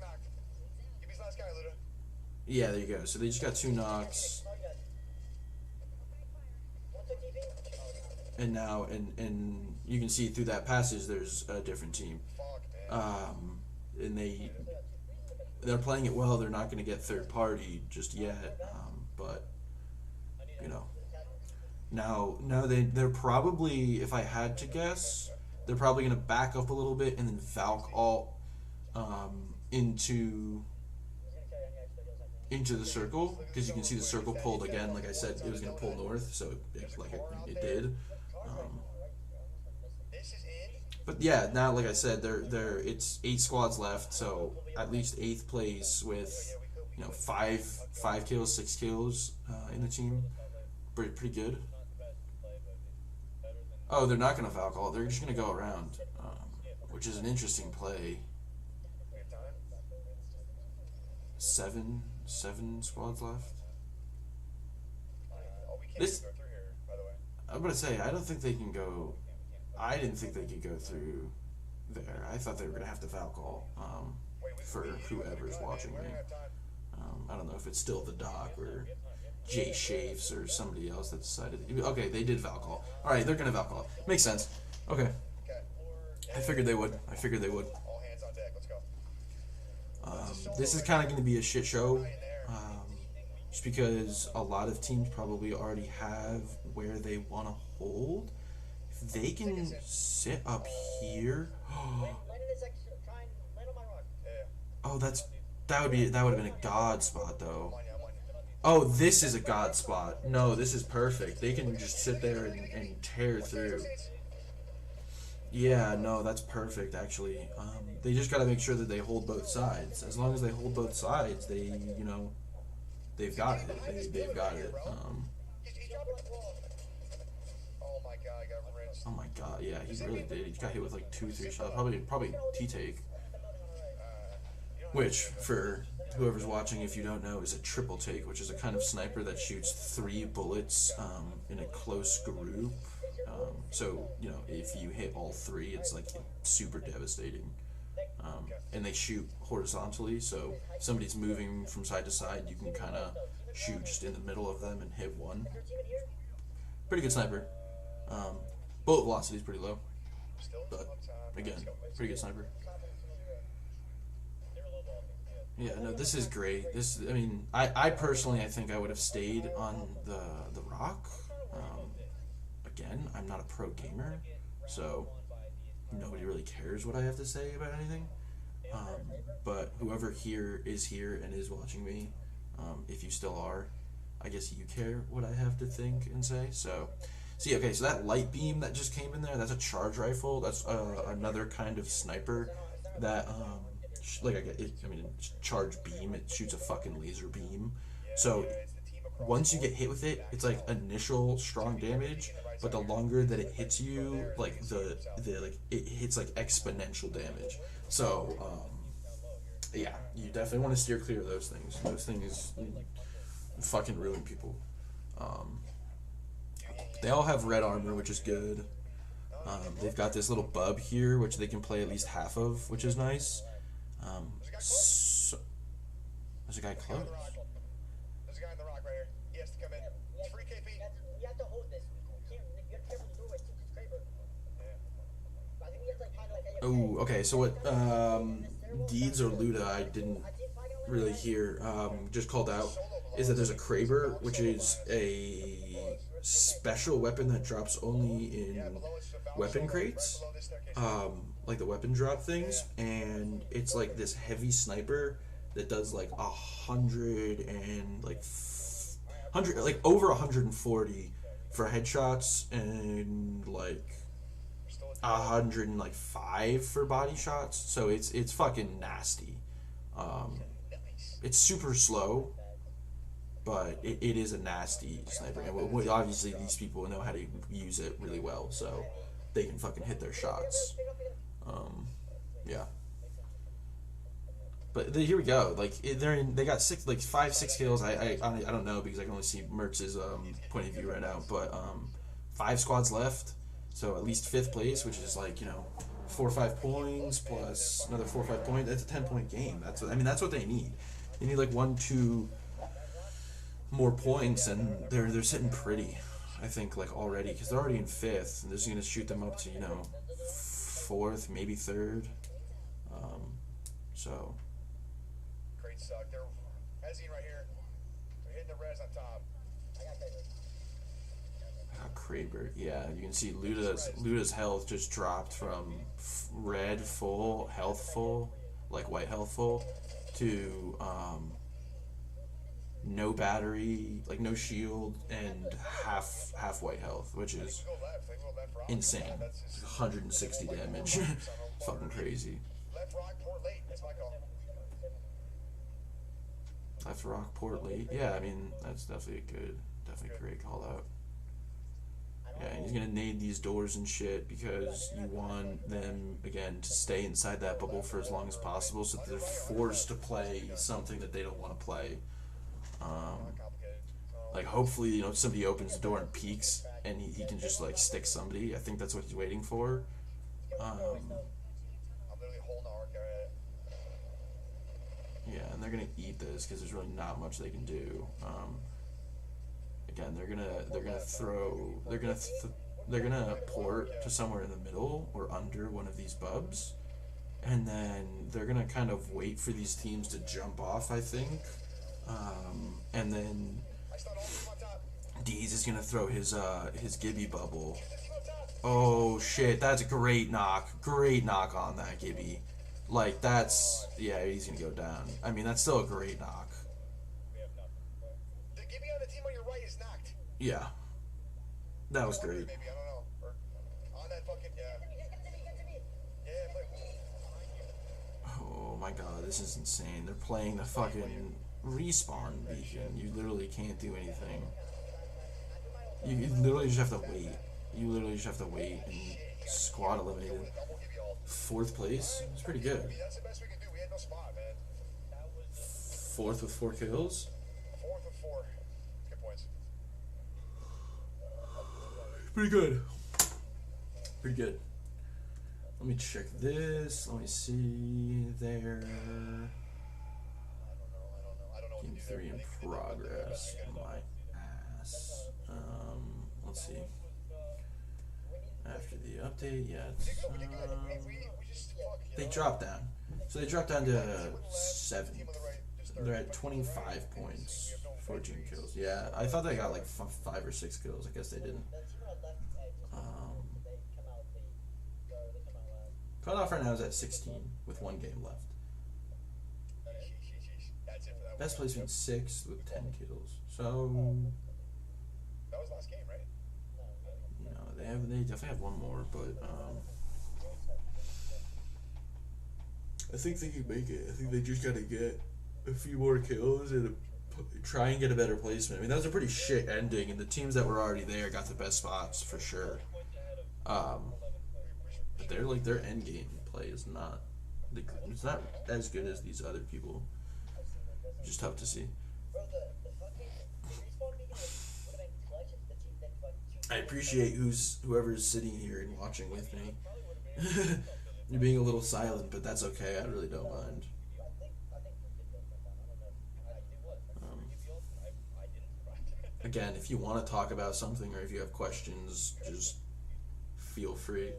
knock. Give me his last guy, Luda. Yeah, there you go. So they just got 2 knocks, and now and you can see through that passage there's a different team. And they're playing it well. They're not going to get third party just yet, but you know. Now they're probably, if I had to guess, they're probably going to back up a little bit and then Valk ult into into the circle, because you can see the circle pulled again. Like I said, it was going to pull north, so it did. Um, This is in. but yeah, now like I said, it's 8 squads left, so at least 8th place with five kills, 6 kills in the team, pretty good. Oh, they're not going to Valcall. They're just going to go around, which is an interesting play. We have time. 7 squads left. Oh, we can't This- go through here, by the way. I'm gonna say I don't think they can go. I didn't think they could go through there. I thought they were gonna have to Valcall for whoever's watching me. I don't know if it's still the doc or Jay Shafes or somebody else that decided. Okay, they did Valcall. All right, they're gonna Valcall. Makes sense. Okay, Okay. I figured they would. All hands on deck. Let's go. This is kind of going to be a shit show, just because a lot of teams probably already have where they want to hold. If they can sit up here, Land in this section. Try and land on my rock. Yeah. oh, that would have been a god spot though. I'm on you. Oh, this is a god spot. No, this is perfect. They can just sit there and tear through. Yeah, no, that's perfect actually. They just got to make sure that they hold both sides. As long as they hold both sides, they've got it. They've got it. He's dropping. Oh my god, I got rinsed. Oh my god, yeah, he really did. He got hit with like 2-3 shots. Probably T-take. Which, for whoever's watching, if you don't know, is a triple take, which is a kind of sniper that shoots 3 bullets in a close group. So, if you hit all 3, it's like super devastating. And they shoot horizontally, so if somebody's moving from side to side, you can kind of shoot just in the middle of them and hit one. Pretty good sniper. Bullet velocity is pretty low, but again, pretty good sniper. Yeah, no, this is great. I personally, I think I would have stayed on the rock. Again, I'm not a pro gamer, so nobody really cares what I have to say about anything. But whoever here and is watching me, if you still are, I guess you care what I have to think and say. So that light beam that just came in there, that's a charge rifle. That's another kind of sniper that, charge beam. It shoots a fucking laser beam. So once you get hit with it, it's like initial strong damage, but the longer that it hits you, like it hits like exponential damage. So yeah, you definitely want to steer clear of those things. Those things fucking ruin people. They all have red armor, which is good. They've got this little bub here, which they can play at least half of, which is nice. So, there's a guy close. There's a guy in the rock right here. He has to come in. It's free KP. We have to hold this. You have to careful the doorway too, because Kraber. I think we have to kind of Oh, okay. So what Deeds or Luda I didn't really hear just called out is that there's a Kraber, which is a special weapon that drops only in weapon crates, like the weapon drop things, and it's like this heavy sniper that does like 100 and like over 140 for headshots and like 105 for body shots. So it's fucking nasty. It's super slow, but it is a nasty sniper. And obviously these people know how to use it really well, so they can fucking hit their shots. Yeah. But here we go. Like they got 5-6 kills. I don't know because I can only see Mercs' point of view right now. But 5 squads left, so at least 5th place, which is like 4 or 5 points plus another 4 or 5 points. That's a 10-point game. That's what they need. They need like 1-2 more points, and they're sitting pretty. I think like already because they're already in 5th, and this is gonna shoot them up to 4th, maybe 3rd. So. Great suck. They're Hezzy right here. They're hitting the res on top. Kraber, yeah, you can see Luda's health just dropped from red full, health full, like white health full, to no battery, like no shield, and half white health, which is Go left. They go left rock. insane. That's just 160 damage. Fucking crazy. left rock, port late. That's my call. Left rock, port late. Yeah, I mean, that's definitely a great call out. Yeah, and he's gonna nade these doors and shit because you want them, again, to stay inside that bubble for as long as possible so that they're forced to play something that they don't want to play. Complicated. Like, hopefully, you know, somebody opens the door and peeks and he can just, like, stick somebody. I think that's what he's waiting for. I'm literally holding the arc area. Yeah, and they're gonna eat this because there's really not much they can do. Again, they're gonna port to somewhere in the middle or under one of these bubs, and then they're gonna kind of wait for these teams to jump off, I think, and then I start all team on top. Deez is gonna throw his Gibby bubble. Oh shit, that's a great knock on that Gibby. Like, that's, yeah, he's gonna go down. I mean, that's still a great knock. We have nothing. The Gibby on the team on your right is knocked. Yeah, that was great. Maybe, I don't know. Or on that fucking, Oh my god, this is insane. They're playing the fucking respawn beacon. You literally can't do anything. You literally just have to wait. You literally just have to wait and squad eliminated. double Gibby all. 4th place? It's pretty good. I mean, that's the best we can do. We had no spot, man. 4th with 4 kills? 4th with 4. Good points. Pretty good. Pretty good. Let me check this. Let me see there. I don't know what Game to do 3 in there. progress. My ass. Let's see. After the update, yeah, it's, We just fuck, you they know. dropped down. So they dropped down to 7th. They're at 25 points, 14 kills. Yeah, I thought they got like 5 or 6 kills. I guess they didn't. Cutoff right now is at 16 with 1 game left. That's it for that. Best placement 6th with 10 kills. So, That was last game, right? you know, they definitely have one more, but I think they can make it. I think they just gotta get a few more kills and try and get a better placement. I mean, that was a pretty shit ending, and the teams that were already there got the best spots for sure. But they're like, their end game play is not, it's not as good as these other people. Just tough to see. I appreciate whoever's sitting here and watching with me. You're being a little silent, but that's okay. I really don't mind. Again, if you want to talk about something or if you have questions, just feel free.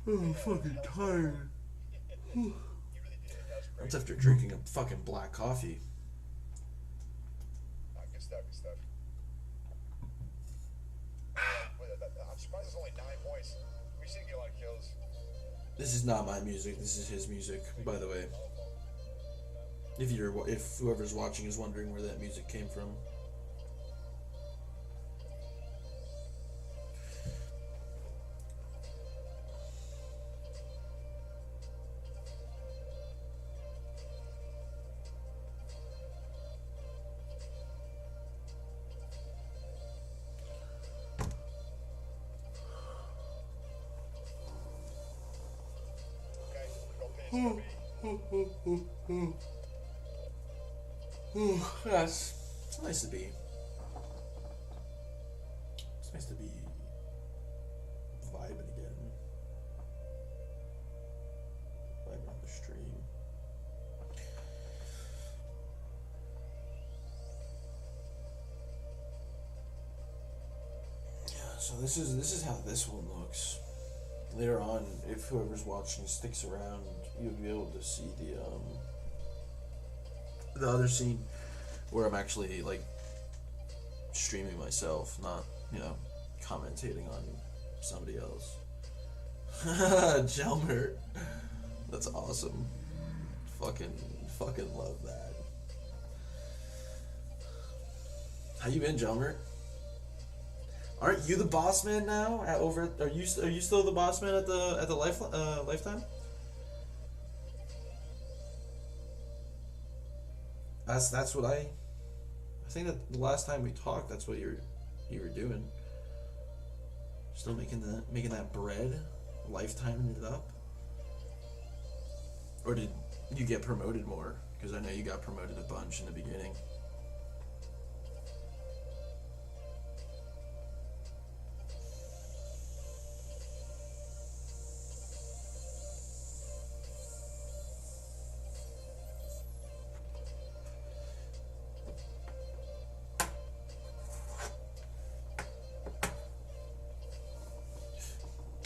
I'm fucking tired. That's after drinking a fucking black coffee. Good stuff, good stuff. I'm surprised there's only 9 points. We should get a lot of kills. This is not my music. This is his music, by the way. If whoever's watching is wondering where that music came from. Yes, it's nice to be. It's nice to be vibing again. Vibing on the stream. Yeah, so this is how this one looks. Later on, if whoever's watching sticks around, you'll be able to see the other scene where I'm actually like streaming myself, not, you know, commentating on somebody else. Jelmer. That's awesome. Fucking love that. How you been, Jelmer? Aren't you the boss man now? Are you still the boss man at the Lifetime? That's what I think that the last time we talked, that's what you were doing. Still making that bread, Lifetime it up. Or did you get promoted more? Because I know you got promoted a bunch in the beginning.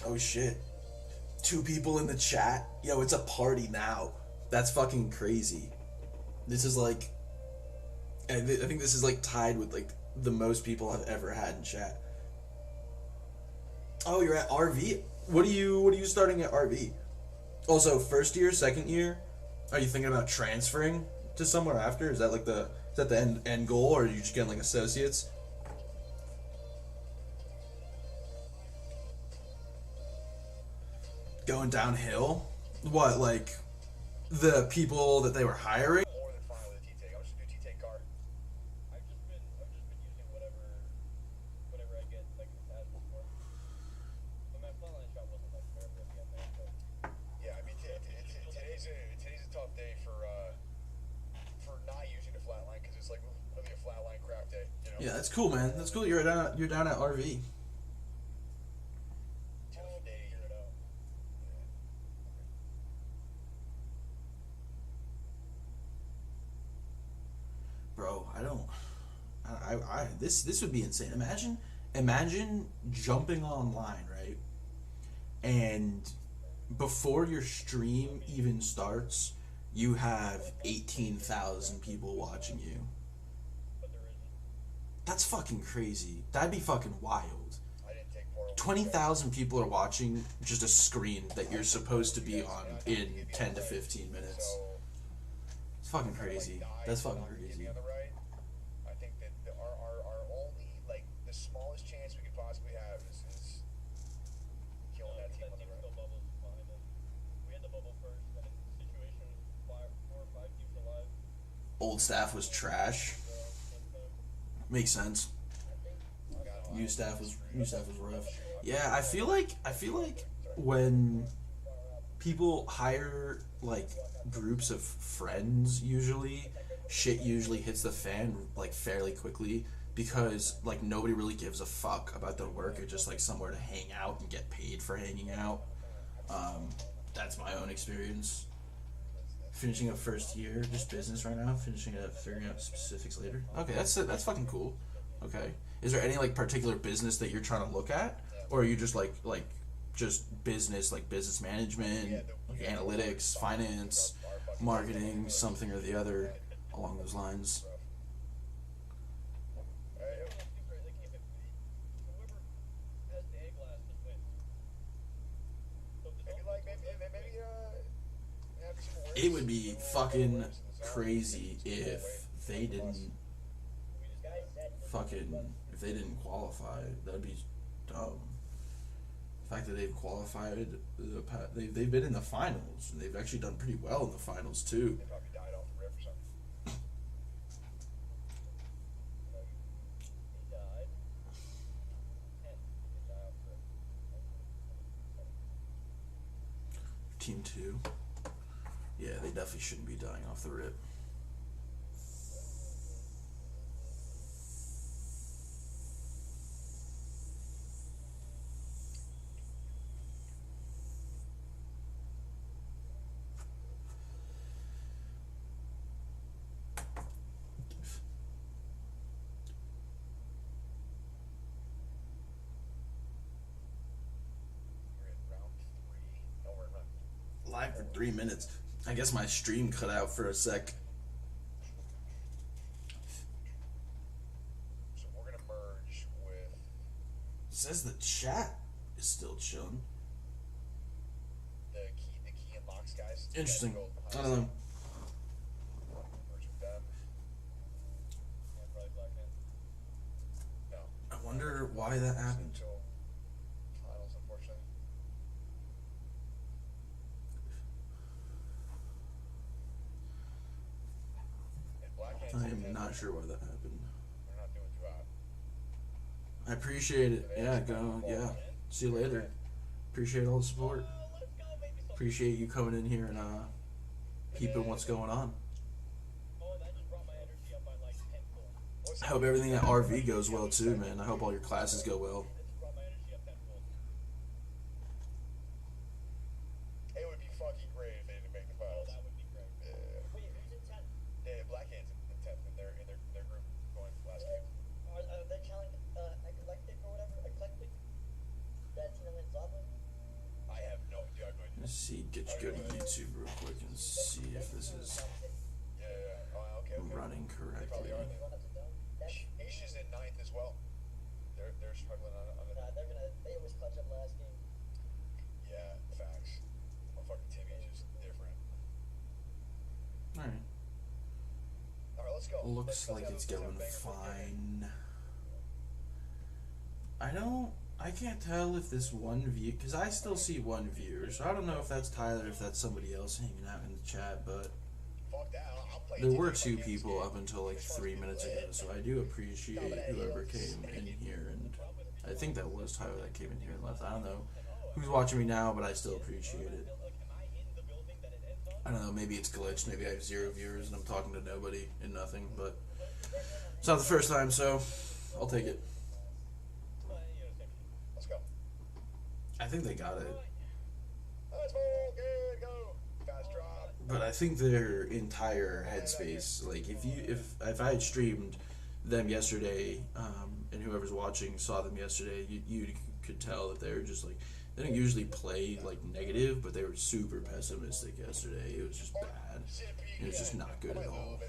Oh shit. 2 people in the chat? Yo, it's a party now. That's fucking crazy. This is like... I think this is like tied with like the most people I've ever had in chat. Oh, you're at RV? What are you starting at RV? Also, first year, second year? Are you thinking about transferring to somewhere after? Is that like the end goal, or are you just getting like associates? Going downhill? What, like the people that they were hiring? More than fine with a T-Take. I'm just gonna do T-Take car. I've just been using whatever I get like as before. I mean, my flatline shot wasn't like terrible at the end there, but Yeah, I mean today's a tough day for not using the flatline because it's like really a flatline crap day. You know? Yeah, that's cool, man. That's cool. You're down at RV. Tough day. figure it out. Bro, this would be insane. Imagine jumping online, right? And before your stream even starts, you have 18,000 people watching you. But there isn't. That's fucking crazy. That'd be fucking wild. I didn't take part of 20,000 people are watching just a screen that you're supposed to be on in 10 to 15 minutes. So, It's fucking crazy. That's fucking crazy. On the right, I think that our only like the smallest chance we could possibly have is killing that team on the Team right. still bubbles behind us. We had the bubble first, and in situation 4 or 5 teams alive. Old staff was trash. Makes sense. New staff was rough. Yeah, I feel like when people hire like groups of friends, usually shit usually hits the fan like fairly quickly because like nobody really gives a fuck about their work. It's just like somewhere to hang out and get paid for hanging out. That's my own experience. Finishing up first year, just business right now. Finishing it up, figuring out specifics later. Okay, that's fucking cool. Okay, is there any like particular business that you're trying to look at, or are you just like just business, like business management, like analytics, finance, marketing, something or the other along those lines? Whoever has the egg last just wins. So if the Maybe dog like maybe have some awareness. It would be fucking crazy if they didn't if they didn't qualify. That'd be dumb. The fact that they've qualified, they've been in the finals, and they've actually done pretty well in the finals too. They probably died off the rip or something. he died. He died for Team 2. Yeah, they definitely shouldn't be dying off the rip. We're in round 3. No, we're in round. Live for 3 minutes. I guess my stream cut out for a sec. So we're gonna says the chat is still chilling. The key and locks guys. Interesting. You guys I go don't know. merge with them. Yeah, probably Black Man. No. I wonder why that happened. Until finals, unfortunately. And Black Hands I am not sure why that happened. They're not doing too hot. I appreciate it. Yeah, go. Yeah. See you later. Appreciate all the support. Oh, let's go, baby. So Appreciate you coming in here and keeping what's going on. oh, that just brought my energy up by like tenfold. I hope everything at RV goes well too, man. I hope all your classes go well. That just brought my energy up tenfold. It would be fucking great if they didn't make the Oh, finals. that would be great. Yeah. Wait, who's in 10? Yeah, Black Hands in 10th in their group going last game. Are they counting eclectic or whatever? Eclectic? That team that wins Zaba? I have no idea. Let's see. Go to YouTube real quick and see if this is Yeah. Oh, okay. running They probably correctly. are. Run up and down? That's, Ish is in 9th as well. They're struggling on it. they always clutch up last game. Yeah, facts. Motherfucking Timmy's just different. All right. All right, let's go. Looks Let's like have it's a- let's have a going banger for the game. fine. I can't tell if this one view, because I still see one viewer, so I don't know if that's Tyler, if that's somebody else hanging out in the chat, but Fuck that. I'll play there were Timmy 2 fucking people game. up until like 3 minutes ago, so I do appreciate whoever came in here, and I think that was Tyler that came in here and left. I don't know who's watching me now, but I still appreciate it. Like, am I in the building that it ends on? I don't know, maybe it's glitched, maybe I have 0 viewers and I'm talking to nobody and nothing, but it's not the first time, so I'll take it. Let's go. I think they got it. Let's fucking go. Fast drop. But I think their entire headspace, like if I had streamed them yesterday, and whoever's watching saw them yesterday, you could tell that they were just like, they don't usually play like negative, but they were super pessimistic yesterday. It was just bad. It was just not good at all.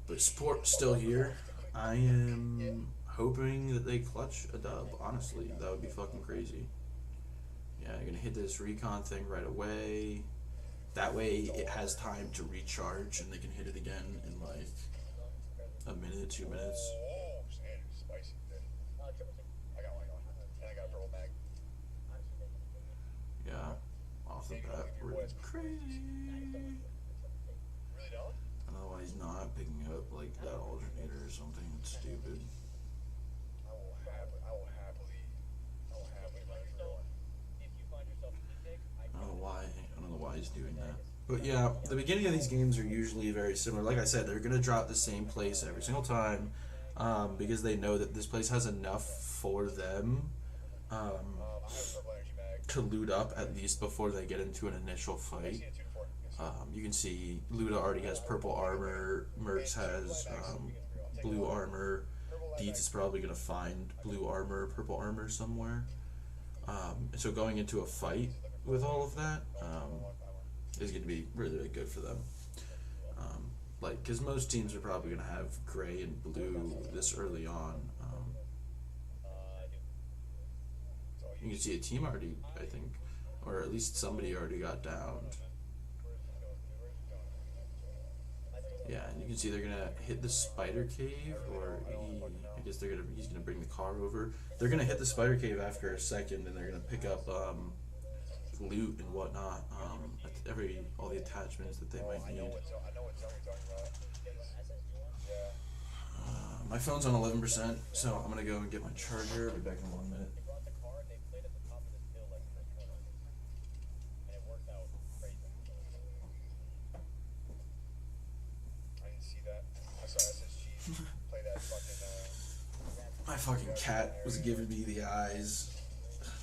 But sport's still here. I am hoping that they clutch a dub. Honestly, that would be fucking crazy. Yeah, I'm gonna hit this recon thing right away. That way it has time to recharge and they can hit it again in like a minute, 2 minutes. Oh, spicy. Triple tick. I got one. And I got a purple bag. Yeah, off the bat, we're crazy. Really don't? I don't know why he's not picking up like that alternator or something. It's stupid. I will happily run it for one. If you find yourself in the pick, I I don't know why. I don't know why he's doing that. But yeah, the beginning of these games are usually very similar. Like I said, they're gonna drop the same place every single time, because they know that this place has enough for them I have a purple energy bag. to loot up at least before they get into an initial I fight. see a 2 to 4. Yes. You can see Luda already has purple armor, Mercs has blue armor, Deets is probably going to find blue armor, purple armor somewhere. So going into a fight with all of that is going to be really, really good for them. Like, because most teams are probably going to have gray and blue this early on. You can see a team already, I think, or at least somebody already got downed. Yeah, and you can see they're gonna hit the spider cave, or I guess he's gonna bring the car over. They're gonna hit the spider cave after a second, and they're gonna pick up loot and whatnot, all the attachments that they might I need. know what zone you're talking about. Yeah. My phone's on 11%, so I'm gonna go and get my charger. I'll be back in 1 minute. They brought the car and they played at the top of this hill like in the corner. And it worked out crazy. I didn't see that. I saw SSG play that fucking. My fucking cat was giving me the eyes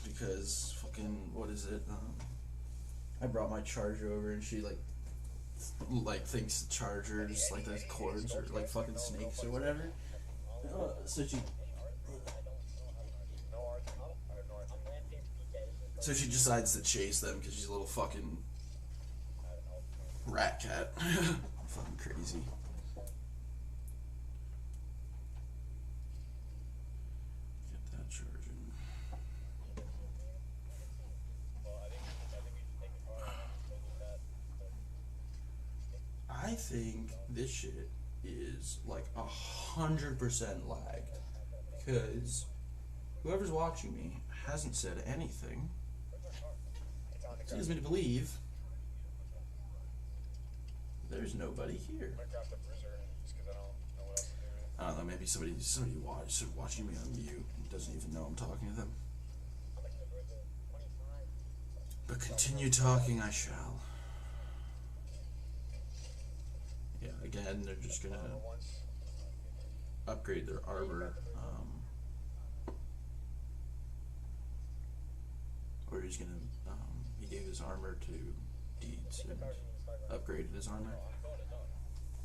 because fucking, what is it? I brought my charger over and she like thinks chargers like the cords are like fucking snakes or whatever. So she No R3. I have no R3. I'm Rampage PK. so she decides to chase them because she's a little fucking rat cat. Fucking crazy. I think this shit is like 100% lag, because whoever's watching me hasn't said anything. It's on the Leads me to believe there's nobody here. I'm gonna craft a bruiser just because I don't know what else to do with it. I don't know, maybe somebody watching me on mute and doesn't even know I'm talking to them. How much is a bruiser? 25. But continue talking I shall. Yeah, again, they're just gonna Once. upgrade their armor. Or he's gonna, he gave his armor to Deeds and upgraded his armor. I'm going to zone.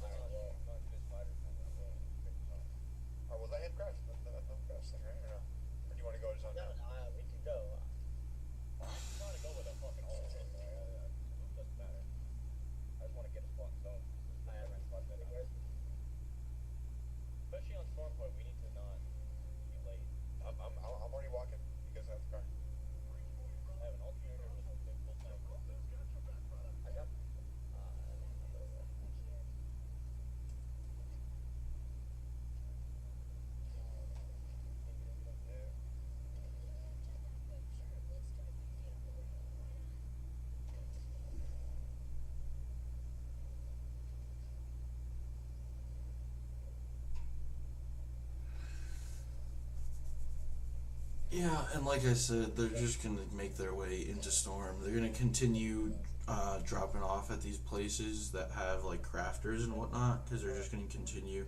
I'm going to this fighter. I'm going to pick the zone. Oh, well, let him craft. Let him craft thing, right? Or no? Or do you want to go to zone No, now? we can go. I'm trying to go with a fucking all in. It doesn't matter. I just want to get a spot in zone. Especially on storm point, we need to not be late. I'm already walking. You guys have the car. I have an alternator with a big full tank. I got. Yeah, and like I said, they're just gonna make their way into Storm. They're gonna continue dropping off at these places that have like crafters and whatnot, because they're just gonna continue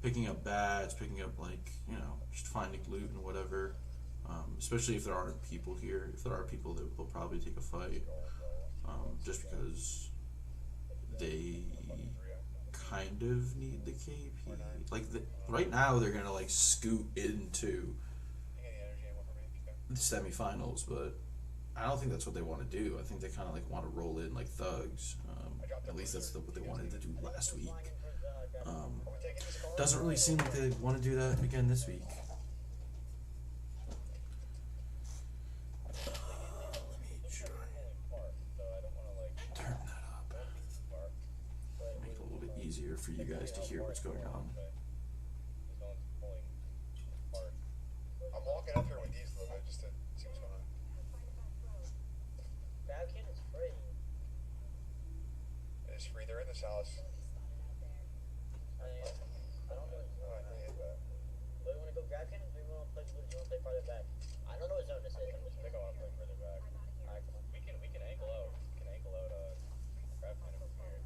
picking up bats, picking up like, you know, just finding loot and whatever. Especially if there aren't people here. If there are people, they'll probably take a fight, just because they kind of need the KP. Like right now, they're gonna like scoot into You get any energy ammo for me if you can? the semifinals, but I don't think that's what they want to do. I think they kind of like want to roll in like thugs. At least that's what they wanted to do last week. Are we taking this car? Doesn't really seem like they want to do that again this week. Let me try Park, so I don't want to like turn that up. park. Make it a little bit easier for you guys to hear what's going on. The zone's pulling park. I'm walking up here with these a little bit just to see what's going on. Grab cannon's free. It's free. They're in this house. I don't know. Oh, I hate that. Do you want to go grab cannons or do you want to play blue? Do you want to play farther back? I don't know what zone this is. I'm just I think I want to play further back. Alright, come on. We can angle out. We can angle out grab kind of from here.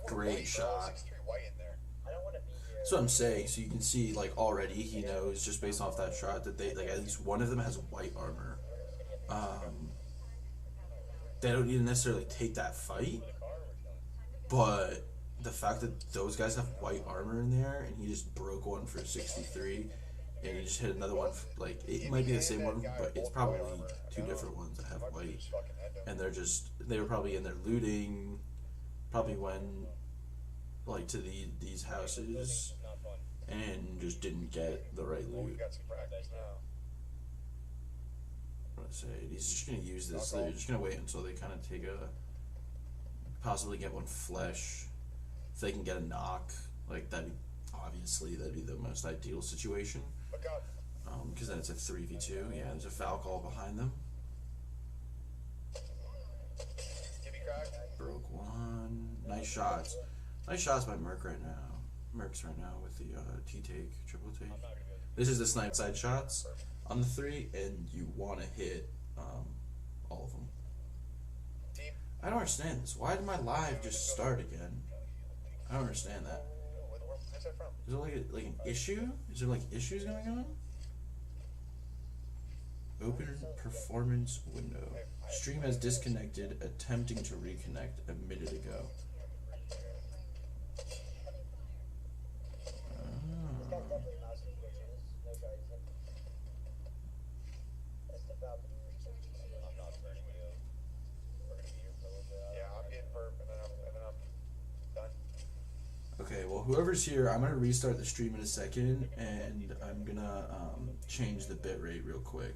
Great shot. 6'3" white in there. I don't want to be here. That's what I'm saying. So you can see like already he knows just based off that shot that they like at least one of them has white armor. They don't need to necessarily take that fight, but the fact that those guys have white armor in there and he just broke one for 63 and he just hit another one for, like it might be the same one, but it's probably two different ones that have white, Just fucking end them. and they were probably in there looting, probably went like to these houses Not fun. and just didn't get the right Well, loot. we've got some practice now. I'm gonna say he's just gonna use this. They're just gonna wait until they kind of take possibly get one flesh. If they can get a knock, like that'd be the most ideal situation. Look out. Because then it's a 3v2. Yeah, there's a foul call behind them. Give me cracked. Broke one. Nice shots. Nice shots by Merc right now. Mercs right now with the T-take, triple take. I'm not gonna be able to. This is the snipe side shots on the 3, and you want to hit all of them. Team. I don't understand this. Why did my live just start again? I don't understand that. Where's that from? Is it like an issue? Is there like issues going on? Open performance window. Stream has disconnected, attempting to reconnect a minute ago. This guy's definitely mouse and glitches. No guys. That's the Falcon. I'm not burning you. We're gonna be here for a little bit. Yeah, I'm getting burp and then I'm done. Okay, well, whoever's here, I'm gonna restart the stream in a second, and I'm gonna change the bitrate real quick.